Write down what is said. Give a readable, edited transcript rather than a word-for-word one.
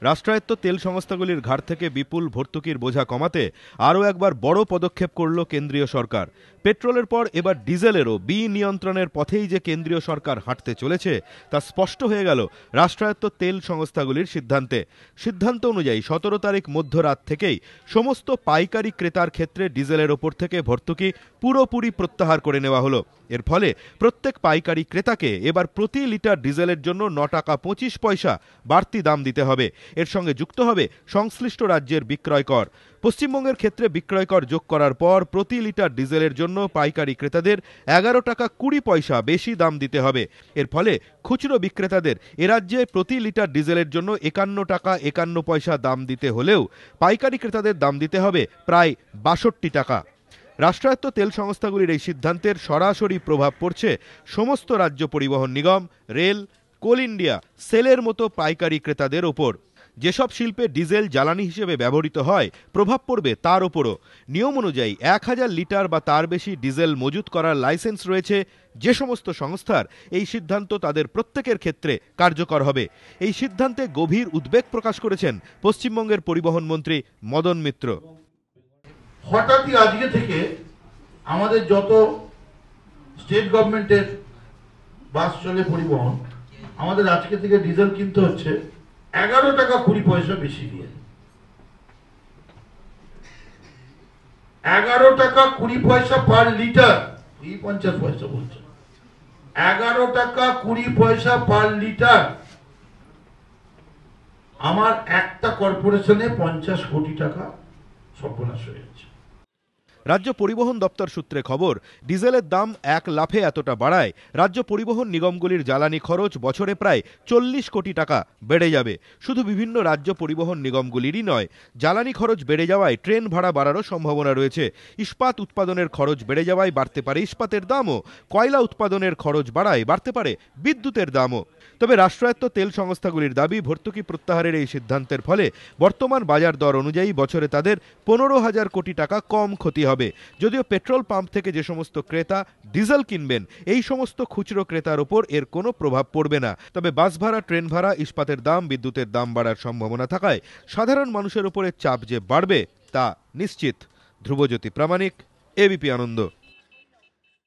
রাষ্ট্রায়ত্ত তেল সংস্থাগুলির ঘাট থেকে বিপুল ভর্তুকির বোঝা কমাতে আরও একবার বড় পদক্ষেপ করল কেন্দ্রীয় সরকার। পেট্রোলের পর এবার ডিজেলেরও বিনিয়ন্ত্রণের পথেই যে কেন্দ্রীয় সরকার হাঁটতে চলেছে তা স্পষ্ট হয়ে গেল রাষ্ট্রায়ত্ত তেল সংস্থাগুলির সিদ্ধান্তে। সিদ্ধান্ত অনুযায়ী 17 তারিখ মধ্যরাত থেকেই সমস্ত পাইকারি ক্রেতার ক্ষেত্রে ডিজেলের ওপর থেকে ভর্তুকি পুরোপুরি প্রত্যাহার করে নেওয়া হলো। এর ফলে প্রত্যেক পাইকারি ক্রেতাকে এবার প্রতি লিটার ডিজেলের জন্য 9 টাকা 25 পয়সা বাড়তি দাম দিতে হবে। এর সঙ্গে যুক্ত হবে সংশ্লিষ্ট রাজ্যের বিক্রয় কর। পশ্চিমবঙ্গের ক্ষেত্রে বিক্রয় কর যোগ করার পর প্রতি লিটার ডিজেলের জন্য পাইকারি ক্রেতাদের 11 টাকা 20 পয়সা বেশি দাম দিতে হবে। এর ফলে খুচরো বিক্রেতাদের এ রাজ্যে প্রতি লিটার ডিজেলের জন্য 51 টাকা 51 পয়সা দাম দিতে হলেও পাইকারি ক্রেতাদের দাম দিতে হবে প্রায় 62 টাকা। রাষ্ট্রায়ত্ত তেল সংস্থাগুলির এই সিদ্ধান্তের সরাসরি প্রভাব পড়ছে সমস্ত রাজ্য পরিবহন নিগম, রেল, কোল ইন্ডিয়া, সেলের মতো পাইকারি ক্রেতাদের ওপর। যেসব শিল্পে ডিজেল জ্বালানি হিসেবে ব্যবহৃত হয় প্রভাব পড়বে তার ওপরও। নিয়ম অনুযায়ী 1000 লিটার বা তার বেশি ডিজেল মজুত করার লাইসেন্স রয়েছে যে সমস্ত সংস্থার, এই সিদ্ধান্ত তাদের প্রত্যেকের ক্ষেত্রে কার্যকর হবে। এই সিদ্ধান্তে গভীর উদ্বেগ প্রকাশ করেছেন পশ্চিমবঙ্গের পরিবহন মন্ত্রী মদন মিত্র। হঠাৎই আজকে থেকে আমাদের যত স্টেট গভর্নমেন্টের বাস চলে পরিবহন, আমাদের আজকে থেকে ডিজেল কিনতে হচ্ছে 11 টাকা 20 পয়সা বেশি দিয়ে। 11 টাকা 20 পয়সা পার লিটার, এই 50 পয়সা বলছে। 11 টাকা 20 পয়সা পার লিটার। আমার একটা কর্পোরেশনে 50 কোটি টাকা সর্বনাশ হয়ে যাচ্ছে। রাজ্য পরিবহন দপ্তর সূত্রে খবর, ডিজেলের দাম এক লাফে এতটা বাড়ায় রাজ্য পরিবহন নিগমগুলির জ্বালানি খরচ বছরে প্রায় 40 কোটি টাকা বেড়ে যাবে। শুধু বিভিন্ন রাজ্য পরিবহন নিগমগুলিরই নয়, জ্বালানি খরচ বেড়ে যাওয়ায় ট্রেন ভাড়া বাড়ারও সম্ভাবনা রয়েছে। ইস্পাত উৎপাদনের খরচ বেড়ে যাওয়ায় বাড়তে পারে ইস্পাতের দামও। কয়লা উৎপাদনের খরচ বাড়ায় বাড়তে পারে বিদ্যুতের দামও। তবে রাষ্ট্রায়ত্ত তেল সংস্থাগুলির দাবি, ভর্তুকি প্রত্যাহারের এই সিদ্ধান্তের ফলে বর্তমান বাজার দর অনুযায়ী বছরে তাদের 15,000 কোটি টাকা কম ক্ষতি হবে। যদিও পেট্রোল পাম্প থেকে যে সমস্ত ক্রেতা ডিজেল কিনবেন, এই সমস্ত খুচরো ক্রেতার ওপর এর কোনো প্রভাব পড়বে না। তবে বাস ভাড়া, ট্রেন ভাড়া, ইস্পাতের দাম, বিদ্যুতের দাম বাড়ার সম্ভাবনা থাকায় সাধারণ মানুষের উপরে চাপ যে বাড়বে তা নিশ্চিত। ধ্রুবজ্যোতি প্রামাণিক, এবিপি আনন্দ।